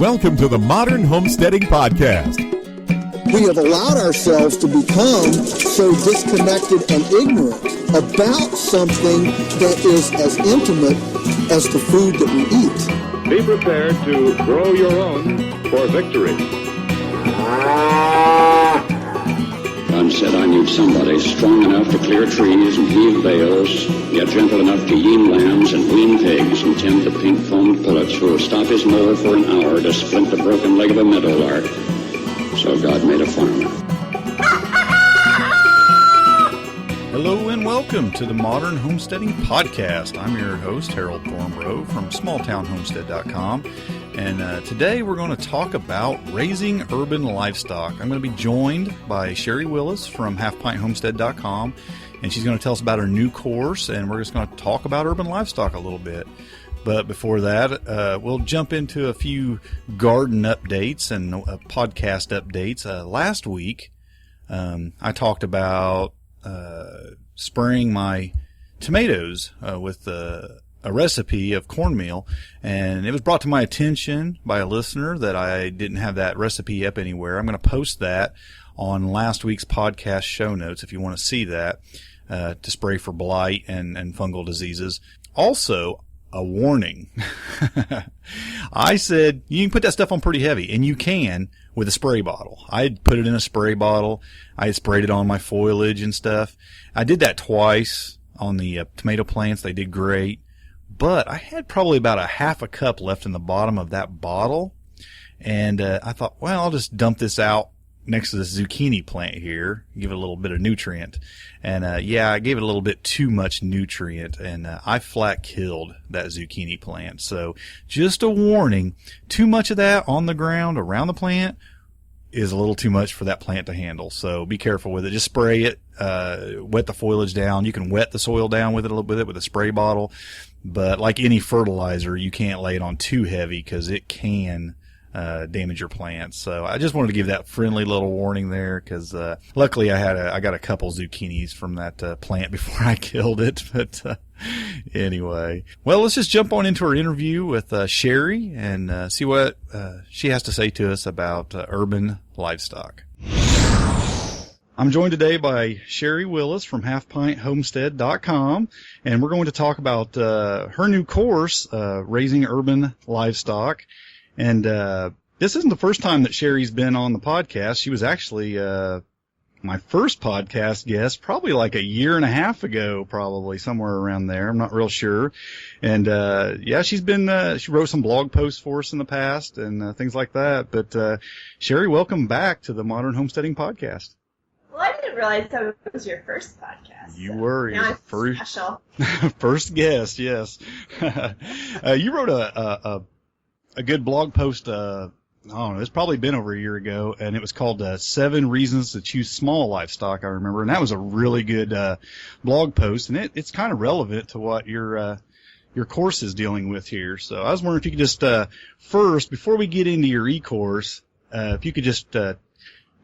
Welcome to the Modern Homesteading Podcast. We have allowed ourselves to become so disconnected and ignorant about something that is as intimate as the food that we eat. Be prepared to grow your own for victory. God said, I need somebody strong enough to clear trees and heave bales, yet gentle enough to yean lambs and wean pigs and tend the pink-foamed pullets who will stop his mower for an hour to splint the broken leg of a meadowlark. So God made a farmer. Hello and welcome to the Modern Homesteading Podcast. I'm your host, Harold Thornborough from smalltownhomestead.com. And today we're going to talk about raising urban livestock. I'm going to be joined by Sherry Willis from Half-Pint and she's going to tell us about her new course, and we're just going to talk about urban livestock a little bit. But before that, we'll jump into a few garden updates and podcast updates. Last week, I talked about spraying my tomatoes with a recipe of cornmeal, and it was brought to my attention by a listener that I didn't have that recipe up anywhere. I'm going to post that on last week's podcast show notes if you want to see that, to spray for blight and fungal diseases. Also, a warning. I said you can put that stuff on pretty heavy, and you can with a spray bottle. I put it in a spray bottle. I had sprayed it on my foliage and stuff. I did that twice on the tomato plants. They did great. But I had probably about a half a cup left in the bottom of that bottle. And I thought, well, I'll just dump this out next to this zucchini plant here, give it a little bit of nutrient. And I gave it a little bit too much nutrient, and I flat killed that zucchini plant. So just a warning, too much of that on the ground around the plant is a little too much for that plant to handle. So be careful with it. Just spray it, wet the foliage down. You can wet the soil down with it a little bit with a spray bottle. But like any fertilizer, you can't lay it on too heavy because it can damage your plants. So I just wanted to give that friendly little warning there because luckily I got a couple zucchinis from that plant before I killed it. But anyway, well, let's just jump on into our interview with Sherry and see what she has to say to us about urban livestock. I'm joined today by Sherry Willis from halfpinthomestead.com, and we're going to talk about her new course, Raising Urban Livestock. And this isn't the first time that Sherry's been on the podcast. She was actually my first podcast guest probably like a year and a half ago, probably somewhere around there. I'm not real sure. And she's been she wrote some blog posts for us in the past and things like that. But Sherry, welcome back to the Modern Homesteading Podcast. Well, I didn't realize that was your first podcast. You were your special. First guest, yes. You wrote a good blog post, I don't know, it's probably been over a year ago, and it was called 7 Reasons to Choose Small Livestock, I remember, and that was a really good blog post, and it's kind of relevant to what your course is dealing with here. So I was wondering if you could just, first, before we get into your eCourse, if you could just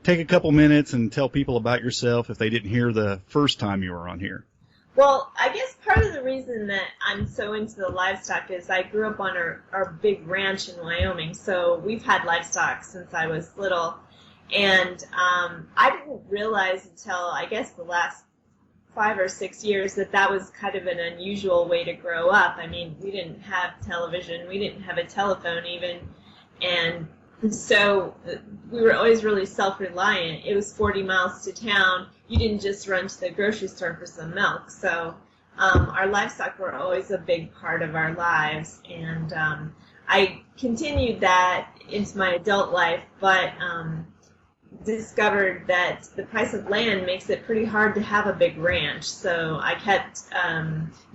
take a couple minutes and tell people about yourself if they didn't hear the first time you were on here. Well, I guess part of the reason that I'm so into the livestock is I grew up on our big ranch in Wyoming, so we've had livestock since I was little, and I didn't realize until, I guess, the last 5 or 6 years that was kind of an unusual way to grow up. I mean, we didn't have television, we didn't have a telephone even, and so we were always really self-reliant. It was 40 miles to town. You didn't just run to the grocery store for some milk. So our livestock were always a big part of our lives. And I continued that into my adult life, but discovered that the price of land makes it pretty hard to have a big ranch. So I kept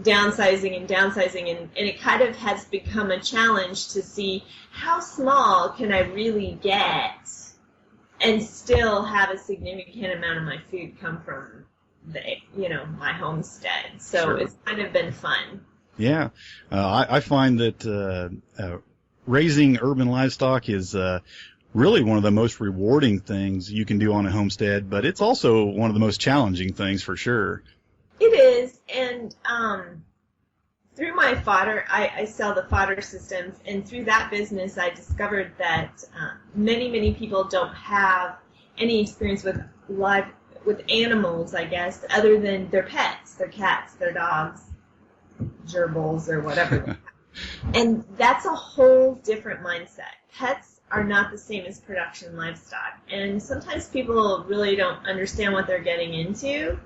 downsizing, and it kind of has become a challenge to see how small can I really get and still have a significant amount of my food come from my homestead. So Sure. It's kind of been fun. Yeah. I find that raising urban livestock is really one of the most rewarding things you can do on a homestead, but it's also one of the most challenging things for sure. It is, and through my fodder, I sell the fodder systems, and through that business, I discovered that many people don't have any experience with animals, I guess, other than their pets, their cats, their dogs, gerbils, or whatever. And that's a whole different mindset. Pets are not the same as production livestock, and sometimes people really don't understand what they're getting into,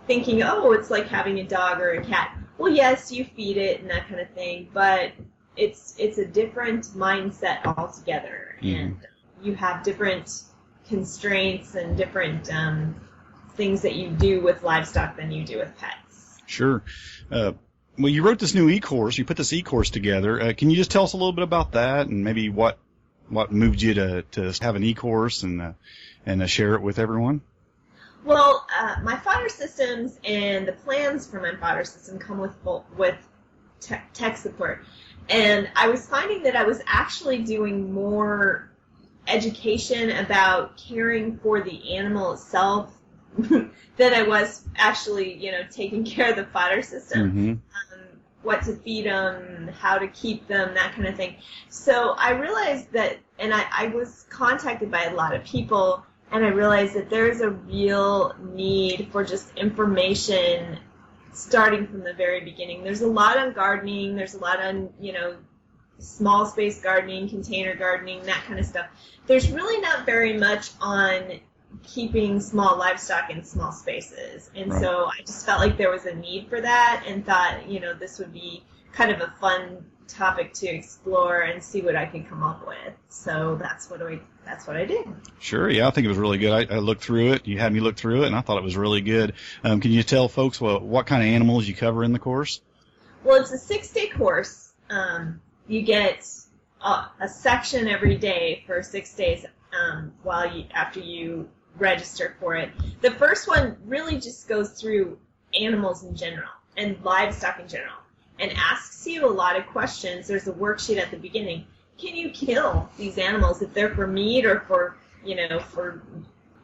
thinking, oh, it's like having a dog or a cat. Well, yes, you feed it and that kind of thing, but it's a different mindset altogether, and you have different constraints and different things that you do with livestock than you do with pets. Sure. Well, you wrote this new eCourse. You put this eCourse together. Can you just tell us a little bit about that and maybe what moved you to have an eCourse and share it with everyone? Well, my fodder systems and the plans for my fodder system come with tech support. And I was finding that I was actually doing more education about caring for the animal itself than I was actually, taking care of the fodder system. What to feed them, how to keep them, that kind of thing. So I realized that, and I was contacted by a lot of people, and I realized that there's a real need for just information starting from the very beginning. There's a lot on gardening, there's a lot on, small space gardening, container gardening, that kind of stuff. There's really not very much on keeping small livestock in small spaces. And so I just felt like there was a need for that and thought, this would be kind of a fun topic to explore and see what I could come up with. So that's what I did. Sure, yeah, I think it was really good. I looked through it. You had me look through it, and I thought it was really good. Can you tell folks what kind of animals you cover in the course? Well, it's a 6-day course. You get a section every day for 6 days after you register for it. The first one really just goes through animals in general and livestock in general and asks you a lot of questions. There's a worksheet at the beginning. Can you kill these animals if they're for meat or for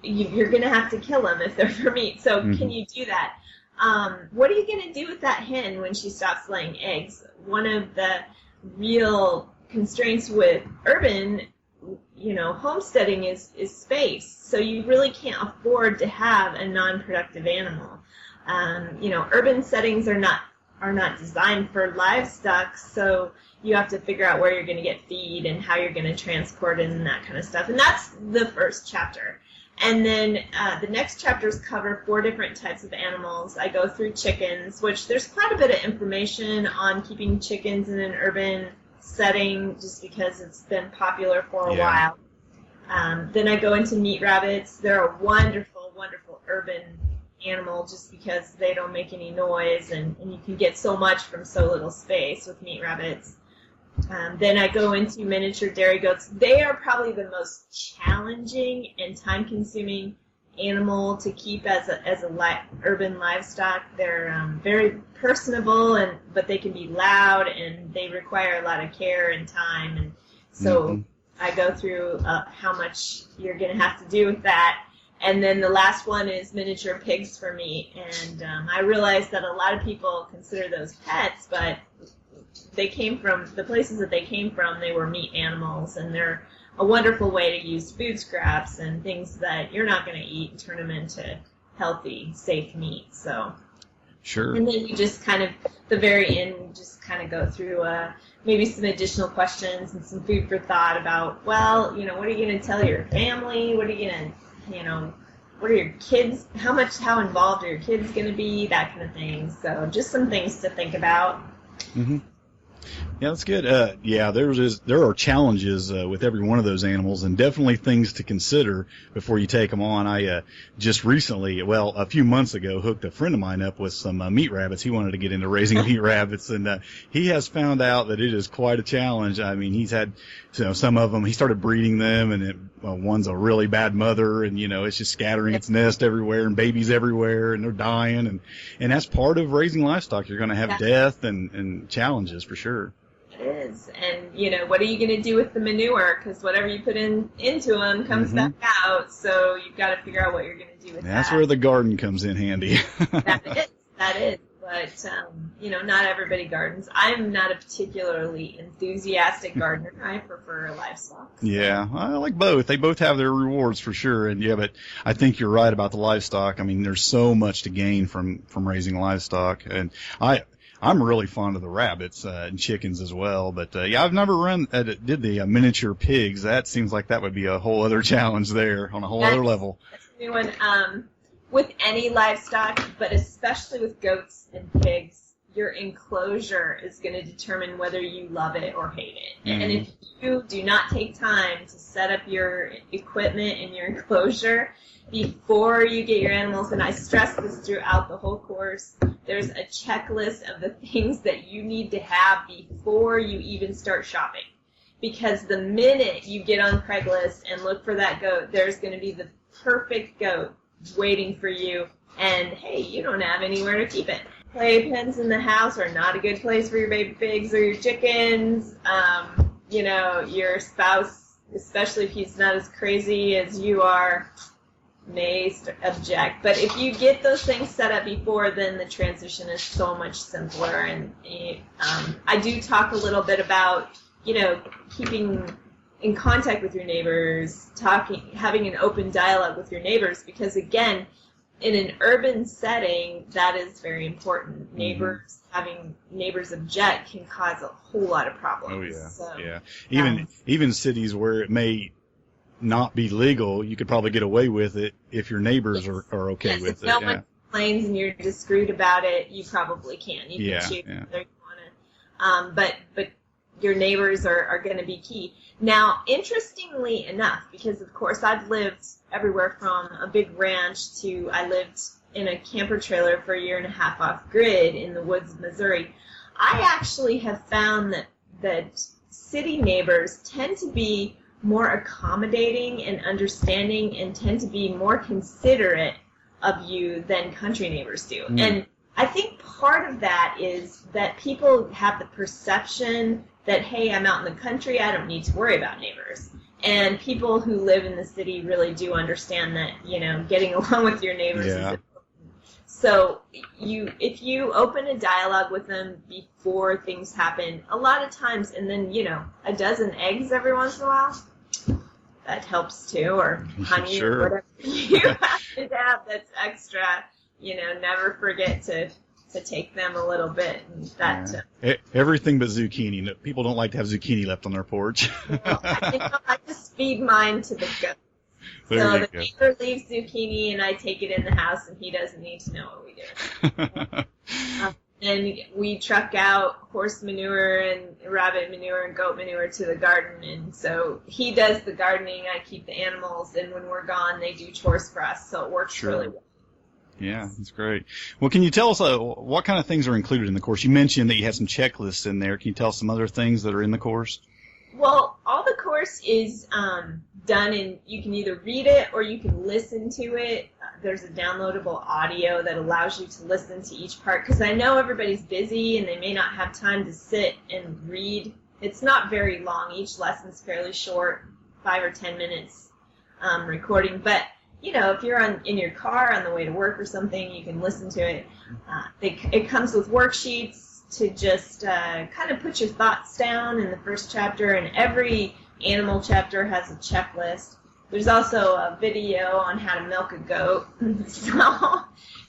you're going to have to kill them if they're for meat. So can you do that? What are you going to do with that hen when she stops laying eggs? One of the real constraints with urban homesteading is space. So you really can't afford to have a non-productive animal. Urban settings are not designed for livestock, so you have to figure out where you're going to get feed and how you're going to transport it and that kind of stuff. And that's the first chapter. And then the next chapters cover 4 different types of animals. I go through chickens, which there's quite a bit of information on keeping chickens in an urban setting just because it's been popular for a while. Then I go into meat rabbits. They're a wonderful, wonderful urban animal just because they don't make any noise and you can get so much from so little space with meat rabbits. Then I go into miniature dairy goats. They are probably the most challenging and time-consuming animal to keep as urban livestock. They're very personable, but they can be loud and they require a lot of care and time. And so I go through how much you're going to have to do with that. And then the last one is miniature pigs for meat. And I realized that a lot of people consider those pets, but they came from the places that they came from. They were meat animals, and they're a wonderful way to use food scraps and things that you're not going to eat and turn them into healthy, safe meat. So, sure. And then you just kind of, the very end, you just kind of go through maybe some additional questions and some food for thought about, what are you going to tell your family? What are you going to, what are your kids, how involved are your kids going to be? That kind of thing. So just some things to think about. Yeah, that's good. There are challenges with every one of those animals, and definitely things to consider before you take them on. I just recently, a few months ago, hooked a friend of mine up with some meat rabbits. He wanted to get into raising meat rabbits, and he has found out that it is quite a challenge. I mean, he's had some of them. He started breeding them, and one's a really bad mother, and it's just scattering its nest everywhere, and babies everywhere, and they're dying, and that's part of raising livestock. You're going to have death and challenges for sure. It is. And, what are you going to do with the manure? Because whatever you put into them comes back out. So you've got to figure out what you're going to do with that. That's where the garden comes in handy. That is. But, not everybody gardens. I'm not a particularly enthusiastic gardener. I prefer livestock. So. Yeah, I like both. They both have their rewards for sure. And yeah, but I think you're right about the livestock. I mean, there's so much to gain from raising livestock. And I'm really fond of the rabbits and chickens as well. But I've never did the miniature pigs. That seems like that would be a whole other challenge there on a whole other level. That's a new one. With any livestock, but especially with goats and pigs, your enclosure is going to determine whether you love it or hate it. Mm-hmm. And if you do not take time to set up your equipment in your enclosure before you get your animals, and I stress this throughout the whole course, there's a checklist of the things that you need to have before you even start shopping. Because the minute you get on Craigslist and look for that goat, there's going to be the perfect goat waiting for you, and hey, you don't have anywhere to keep it. Playpens in the house are not a good place for your baby pigs or your chickens. Your spouse, especially if he's not as crazy as you are, may object. But if you get those things set up before, then the transition is so much simpler. And I do talk a little bit about, keeping in contact with your neighbors, having an open dialogue with your neighbors, because again, in an urban setting, that is very important. Having neighbors object can cause a whole lot of problems. Oh yeah, yeah. Even cities where it may not be legal, you could probably get away with it if your neighbors are okay with it. If no one complains and you're discreet about it, you probably can. You can choose whether you want to. But your neighbors are going to be key. Now, interestingly enough, because of course I've lived everywhere from a big ranch to I lived in a camper trailer for a year and a half off grid in the woods of Missouri, I actually have found that city neighbors tend to be more accommodating and understanding and tend to be more considerate of you than country neighbors do. And I think part of that is that people have the perception that, hey, I'm out in the country, I don't need to worry about neighbors. And people who live in the city really do understand that, getting along with your neighbors is important. So if you open a dialogue with them before things happen, a lot of times, and then, a dozen eggs every once in a while, that helps too, or honey, or whatever you happen to have that's extra, never forget to take them a little bit. And everything but zucchini. People don't like to have zucchini left on their porch. I just feed mine to the goats. So the neighbor leaves zucchini, and I take it in the house, and he doesn't need to know what we do. And we truck out horse manure and rabbit manure and goat manure to the garden, and so he does the gardening, I keep the animals, and when we're gone, they do chores for us, so it works really well. Yeah, that's great. Well, can you tell us what kind of things are included in the course? You mentioned that you have some checklists in there. Can you tell us some other things that are in the course? Well, all the course is done in, you can either read it or you can listen to it. There's a downloadable audio that allows you to listen to each part, because I know everybody's busy and they may not have time to sit and read. It's not very long. Each lesson's fairly short, 5 or 10 minutes recording, but if you're in your car on the way to work or something, you can listen to it. It comes with worksheets to just kind of put your thoughts down in the first chapter, and every animal chapter has a checklist. There's also a video on how to milk a goat. So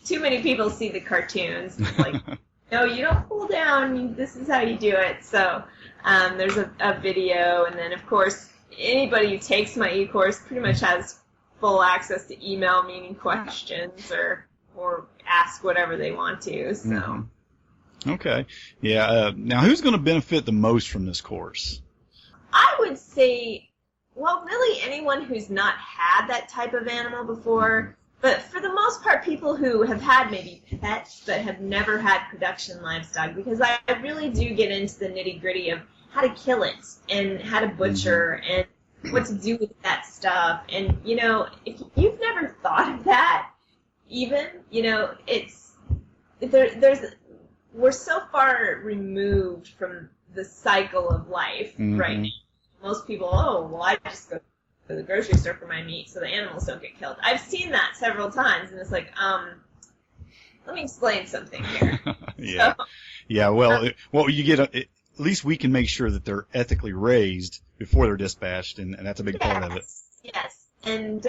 too many people see the cartoons. It's like, no, you don't pull down. This is how you do it. So there's a video, and then, of course, anybody who takes my eCourse pretty much has full access to email me any questions or ask whatever they want to. So. Okay. Yeah. Now, who's going to benefit the most from this course? I would say, well, really anyone who's not had that type of animal before, but for the most part, people who have had maybe pets but have never had production livestock, because I really do get into the nitty-gritty of how to kill it and how to butcher and what to do with that stuff. And, if you've never thought of that, even, we're so far removed from the cycle of life right now. Most people, I just go to the grocery store for my meat so the animals don't get killed. I've seen that several times, and it's like, let me explain something here. Yeah. So, Yeah. Well, you get at least we can make sure that they're ethically raised before they're dispatched, and that's a big part of it. Yes. And,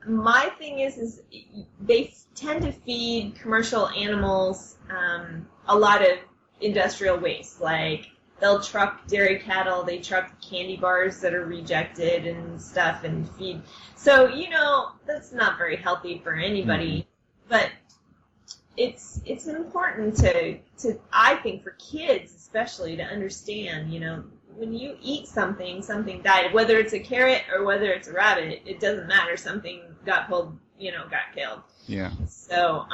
my thing is they tend to feed commercial animals a lot of industrial waste. Like, they'll truck dairy cattle, they truck candy bars that are rejected and stuff and feed. So, that's not very healthy for anybody. But it's important to I think for kids especially to understand, when you eat something died, whether it's a carrot or whether it's a rabbit, it doesn't matter. Something got pulled, got killed. Yeah. So,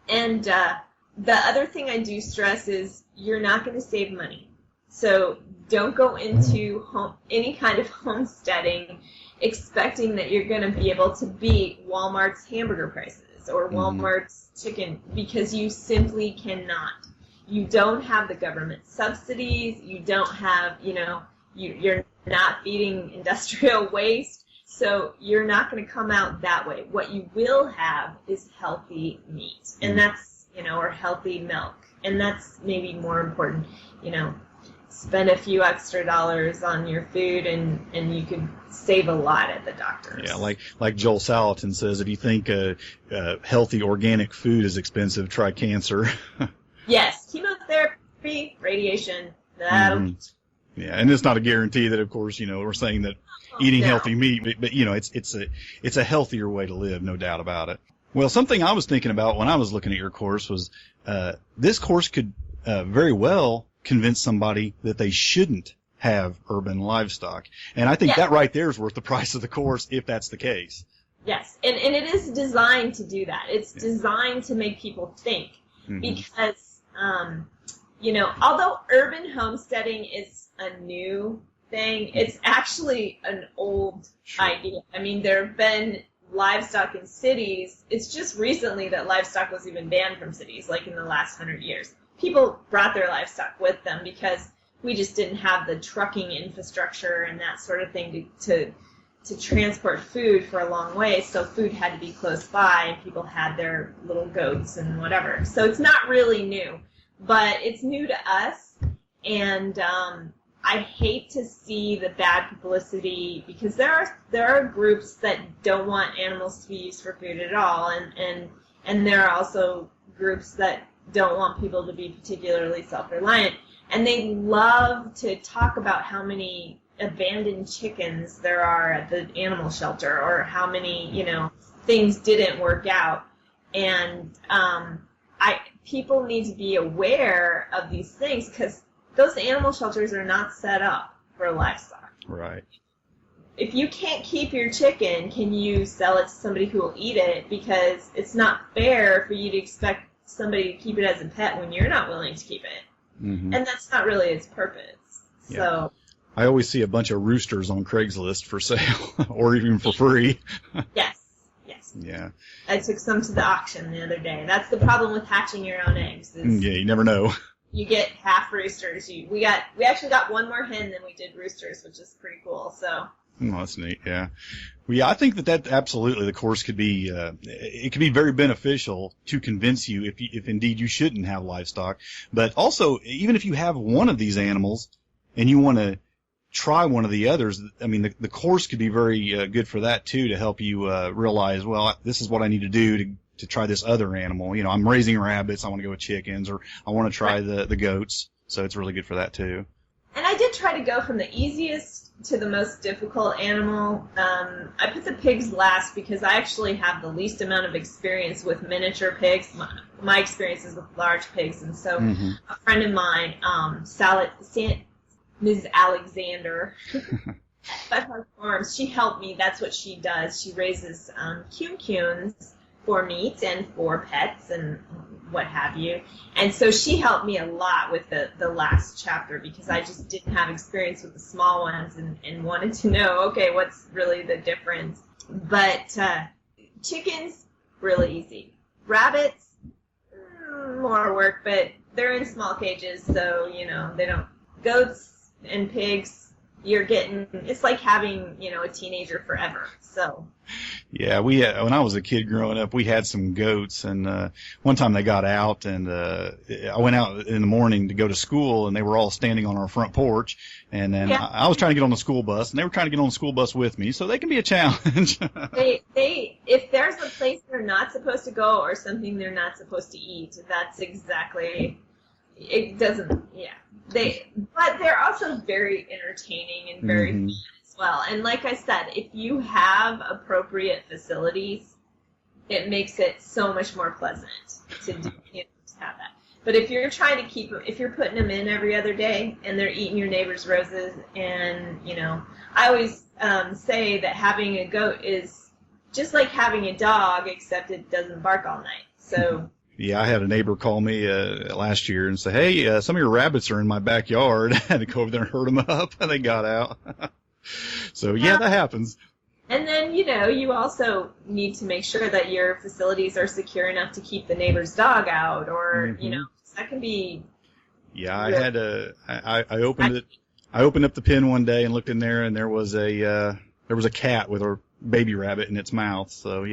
the other thing I do stress is you're not going to save money. So don't go into any kind of homesteading expecting that you're going to be able to beat Walmart's hamburger prices or Walmart's chicken, because you simply cannot. You don't have the government subsidies. You don't have, you're not feeding industrial waste. So you're not going to come out that way. What you will have is healthy meat, and that's, or healthy milk. And that's maybe more important, spend a few extra dollars on your food and you could save a lot at the doctor's. Yeah, like Joel Salatin says, if you think healthy organic food is expensive, try cancer. Yes, chemotherapy, radiation, that'll Yeah, and it's not a guarantee that, of course, we're saying that eating healthy meat, but it's a healthier way to live, no doubt about it. Well, something I was thinking about when I was looking at your course was this course could very well convince somebody that they shouldn't have urban livestock. And I think that right there is worth the price of the course if that's the case. Yes, and it is designed to do that. It's designed to make people think because, although urban homesteading is a new thing, it's actually an old idea. I mean, there have been livestock in cities. It's just recently that livestock was even banned from cities, like in the last 100 years. People brought their livestock with them because we just didn't have the trucking infrastructure and that sort of thing to transport food for a long way, so food had to be close by, and people had their little goats and whatever. So it's not really new, but it's new to us, and I hate to see the bad publicity, because there are groups that don't want animals to be used for food at all, and there are also groups that don't want people to be particularly self-reliant, and they love to talk about how many abandoned chickens there are at the animal shelter, or how many, things didn't work out. And people need to be aware of these things, because those animal shelters are not set up for livestock. Right. If you can't keep your chicken, can you sell it to somebody who will eat it? Because it's not fair for you to expect somebody to keep it as a pet when you're not willing to keep it. And that's not really its purpose. Yeah. So I always see a bunch of roosters on Craigslist for sale, or even for free. Yes. Yeah. I took some to the auction the other day. That's the problem with hatching your own eggs. Yeah, you never know. You get half roosters. We actually got one more hen than we did roosters, which is pretty cool. So. Oh, that's neat. Yeah. Well, yeah, I think that absolutely the course could be it could be very beneficial to convince you if indeed you shouldn't have livestock. But also, even if you have one of these animals and you want to try one of the others, I mean, the course could be very good for that too, to help you realize, well, this is what I need to do to try this other animal. I'm raising rabbits, I want to go with chickens, or I want to try the goats. So it's really good for that too. And I did try to go from the easiest to the most difficult animal. I put the pigs last because I actually have the least amount of experience with miniature pigs. My experience is with large pigs, and so a friend of mine, Ms. Alexander at Butthart Farms, she helped me. That's what she does. She raises coon-coons for meat and for pets and what have you. And so she helped me a lot with the last chapter, because I just didn't have experience with the small ones and wanted to know, okay, what's really the difference. But chickens, really easy. Rabbits, more work, but they're in small cages, so, they don't. Goats and pigs, it's like having, a teenager forever. So. Yeah, when I was a kid growing up, we had some goats, and one time they got out, and I went out in the morning to go to school, and they were all standing on our front porch, and then I was trying to get on the school bus, and they were trying to get on the school bus with me, so they can be a challenge. If there's a place they're not supposed to go or something they're not supposed to eat, that's exactly, it doesn't, but they're also very entertaining and very fun as well. And like I said, if you have appropriate facilities, it makes it so much more pleasant to do, to have that. But if you're trying to keep them, if you're putting them in every other day and they're eating your neighbor's roses, and, I always say that having a goat is just like having a dog, except it doesn't bark all night. So. Yeah, I had a neighbor call me last year and say, hey, some of your rabbits are in my backyard. I had to go over there and herd them up, and they got out. So, that happens. And then, you also need to make sure that your facilities are secure enough to keep the neighbor's dog out, or, that can be... Yeah, I had I opened it. I opened up the pen one day and looked in there, and there was a cat with a baby rabbit in its mouth. So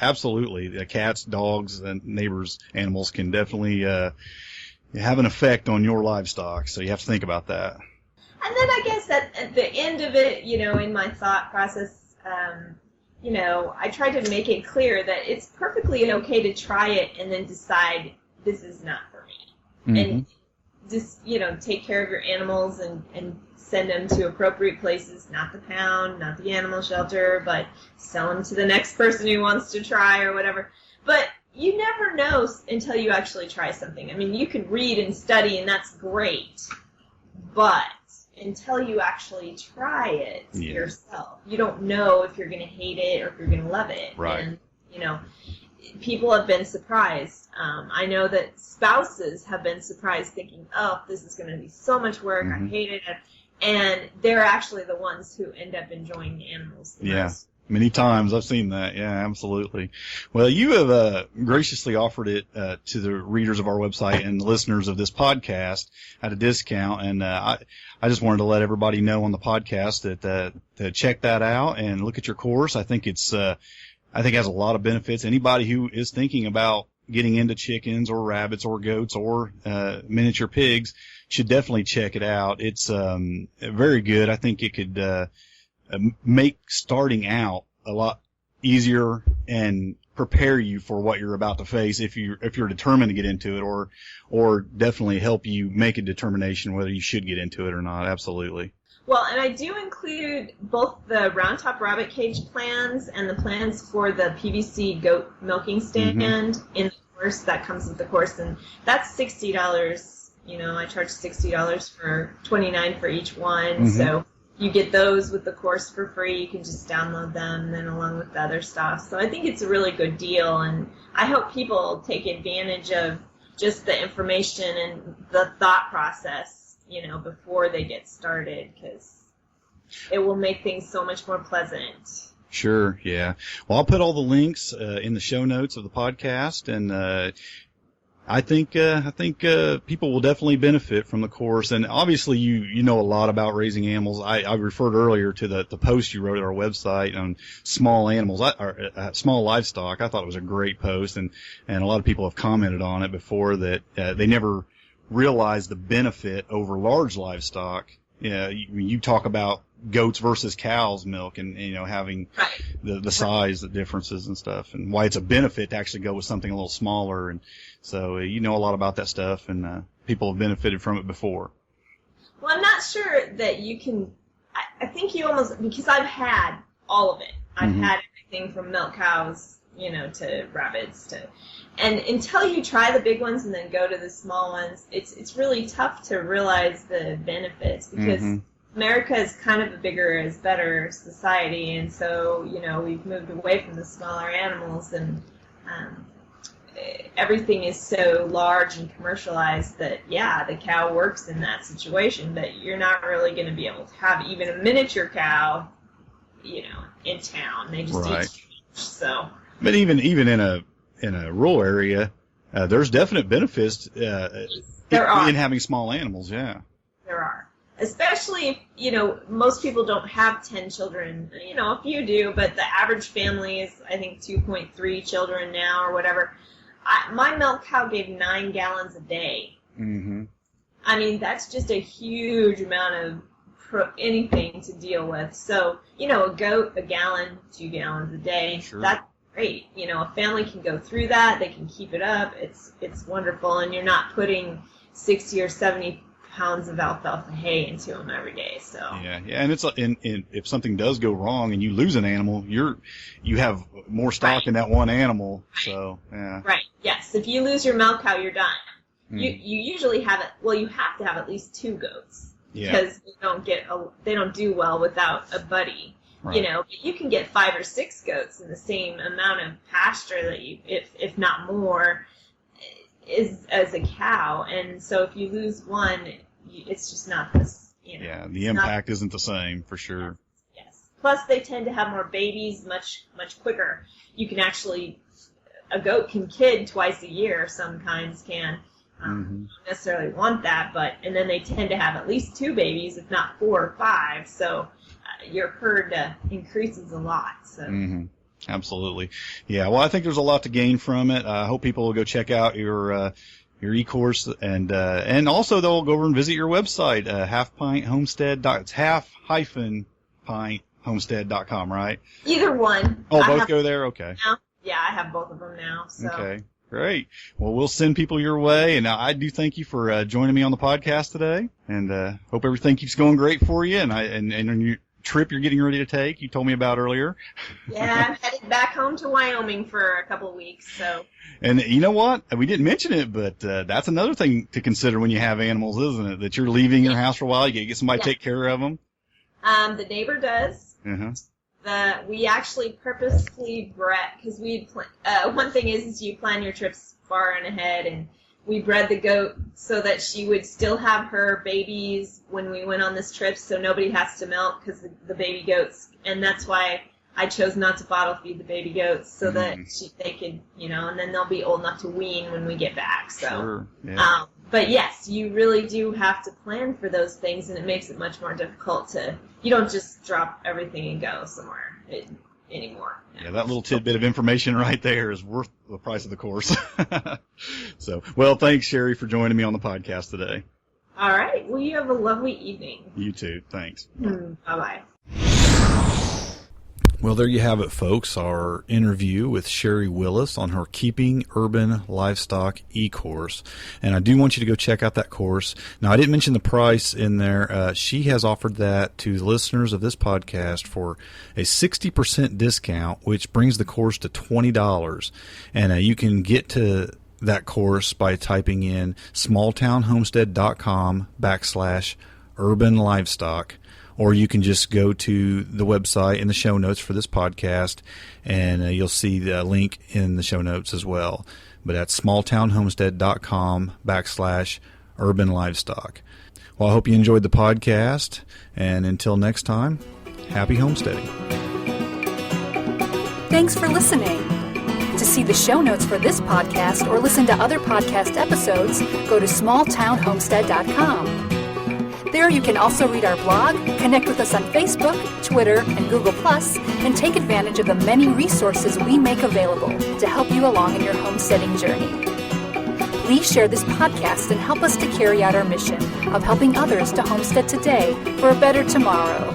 absolutely, the cats, dogs, and neighbors' animals can definitely have an effect on your livestock. So you have to think about that. And then I guess at the end of it, in my thought process, I try to make it clear that it's perfectly okay to try it and then decide this is not for me, and just take care of your animals and send them to appropriate places, not the pound, not the animal shelter, but sell them to the next person who wants to try or whatever. But you never know until you actually try something. I mean, you can read and study, and that's great, but until you actually try it yourself, you don't know if you're going to hate it or if you're going to love it. Right. And, people have been surprised. I know that spouses have been surprised thinking, oh, this is going to be so much work, I hate it. And they're actually the ones who end up enjoying the animals the most. Many times I've seen that. Yeah, absolutely. Well, you have graciously offered it to the readers of our website and the listeners of this podcast at a discount, and I just wanted to let everybody know on the podcast that to check that out and look at your course. I think it has a lot of benefits. Anybody who is thinking about getting into chickens or rabbits or goats or miniature pigs should definitely check it out. It's very good. I think it could make starting out a lot easier and prepare you for what you're about to face if you're determined to get into it, or definitely help you make a determination whether you should get into it or not. Absolutely. Well, and I do include both the round top rabbit cage plans and the plans for the PVC goat milking stand in the course that comes with the course, and that's $60. I charge $60 for $29 for each one, so you get those with the course for free. You can just download them then along with the other stuff. So I think it's a really good deal, and I hope people take advantage of just the information and the thought process, before they get started, because it will make things so much more pleasant. Sure, yeah. Well, I'll put all the links in the show notes of the podcast, and I think people will definitely benefit from the course. And obviously, you know a lot about raising animals. I referred earlier to the post you wrote at our website on small animals, small livestock. I thought it was a great post, and a lot of people have commented on it before that they never realized the benefit over large livestock. You talk about goats versus cows milk, and having the size, the differences and stuff, and why it's a benefit to actually go with something a little smaller. And so a lot about that stuff, and people have benefited from it before. Well, I'm not sure that you can. I think you almost, because I've had all of it. I've had everything from milk cows, to rabbits, and until you try the big ones and then go to the small ones, it's really tough to realize the benefits, because America is kind of a bigger is better society, and so we've moved away from the smaller animals, and everything is so large and commercialized that the cow works in that situation, but you're not really going to be able to have even a miniature cow, in town. They just eat too much, so. But even in a rural area, there's definite benefits in having small animals. Yeah, there are. especially if, most people don't have 10 children. A few do, but the average family is, I think, 2.3 children now or whatever. My milk cow gave 9 gallons a day. Mm-hmm. I mean, that's just a huge amount of anything to deal with. So, a goat, 1 gallon, 2 gallons a day, Sure. That's great. A family can go through that. They can keep it up. It's wonderful, and you're not putting 60 or 70 pounds of alfalfa hay into them every day. So yeah, and it's and if something does go wrong and you lose an animal, you have more stock Right. in that one animal. So yeah, right, yes. If you lose your milk cow, you're done. Mm. You usually have it. Well, you have to have at least 2 goats because they don't do well without a buddy. Right. But you can get 5 or 6 goats in the same amount of pasture that you, if not more, is as a cow. And so if you lose one, it's just not this. Yeah, the impact isn't the same for sure. Yes. Plus, they tend to have more babies much quicker. You can actually, a goat can kid twice a year. Some kinds can. Don't necessarily want that, and then they tend to have at least 2 babies, if not 4 or 5. So your herd increases a lot. So. Mm-hmm. Absolutely. Yeah, well, I think there's a lot to gain from it. I hope people will go check out your eCourse, and also they'll go over and visit your website, Half-Pint Homestead. It's half-pint-homestead.com, right? Either one. Oh, both go there? Okay. Now. Yeah, I have both of them now. So. Okay. Great. Well, we'll send people your way, and I do thank you for joining me on the podcast today, and hope everything keeps going great for you, and on your trip you're getting ready to take, you told me about earlier. Yeah, I'm headed back home to Wyoming for a couple of weeks. So. And you know what? We didn't mention it, but that's another thing to consider when you have animals, isn't it? That you're leaving your house for a while, you get somebody to take care of them. The neighbor does. Uh-huh. We actually purposefully bred, because one thing is you plan your trips far in ahead, and we bred the goat so that she would still have her babies when we went on this trip, so nobody has to milk because the baby goats, and that's why I chose not to bottle feed the baby goats so that they could, and then they'll be old enough to wean when we get back. So, sure. Yeah. But yes, you really do have to plan for those things, and it makes it much more difficult you don't just drop everything and go somewhere anymore. Yeah, that little tidbit of information right there is worth the price of the course. So, well, thanks, Sherry, for joining me on the podcast today. All right. Well, you have a lovely evening. You too. Thanks. Bye-bye. Well, there you have it, folks, our interview with Sherry Willis on her Keeping Urban Livestock eCourse. And I do want you to go check out that course. Now, I didn't mention the price in there. She has offered that to the listeners of this podcast for a 60% discount, which brings the course to $20. And you can get to that course by typing in smalltownhomestead.com/urban livestock. Or you can just go to the website in the show notes for this podcast, and you'll see the link in the show notes as well. But that's smalltownhomestead.com/urban livestock. Well, I hope you enjoyed the podcast, and until next time, happy homesteading. Thanks for listening. To see the show notes for this podcast or listen to other podcast episodes, go to smalltownhomestead.com. There you can also read our blog, connect with us on Facebook, Twitter, and Google+, and take advantage of the many resources we make available to help you along in your homesteading journey. Please share this podcast and help us to carry out our mission of helping others to homestead today for a better tomorrow.